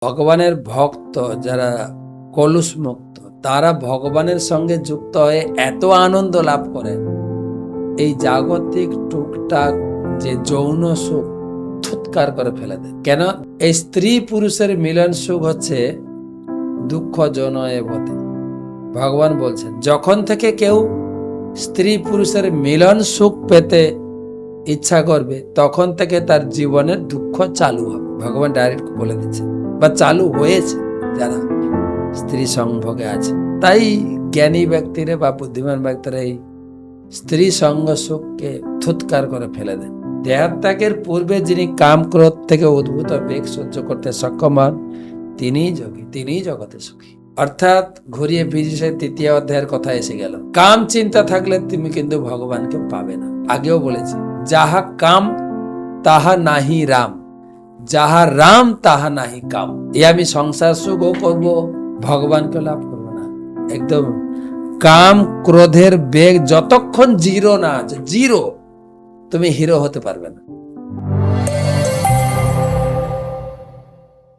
ভগবানের ভক্ত যারা কলুষ মুক্ত তারা ভগবানের সঙ্গে যুক্ত হয়ে এত আনন্দ লাভ করে, এই জাগতিক টুকটাক যে যৌন সুখ থুৎকার করে ফেলে দেয়। কেন? এই স্ত্রী পুরুষের মিলন সুখ হচ্ছে দুঃখ জনয়ে বটে। ভগবান বলছেন যখন থেকে কেউ স্ত্রী পুরুষের মিলন সুখ পেতে ইচ্ছা করবে তখন থেকে তার জীবনের দুঃখ চালু হবে। ভগবান ডাইরেক্ট বলে দিচ্ছে বা চালু হয়েছে যারা স্ত্রী সংভোগে আছে। তাই জ্ঞানী ব্যক্তিরা বা বুদ্ধিমান ব্যক্তিরা এই স্ত্রী সঙ্গ সুখকে থুৎকার করে ফেলে দেন। দেহত্যাগের পূর্বে যিনি কাম ক্রোধ থেকে উদ্ভূত বেগ সহ্য করতে সক্ষম হন তিনিই যোগী, তিনিই জগতে সুখী। অর্থাৎ ঘুরিয়ে ফিরিয়ে তৃতীয় অধ্যায়ের কথা এসে গেল। কাম চিন্তা থাকলে তুমি কিন্তু ভগবানকে পাবে না। আগেও বলেছি, যাহা কাম তাহা নাহি রাম, যাহা রাম তাহা নাহি কাম। এ আমি সংসার সুখও করবো, ভগবানকে লাভ করবো না। একদম কাম ক্রোধের বেগ যতক্ষণ জিরো না আছে, জিরো, তুমি হিরো হতে পারবে না।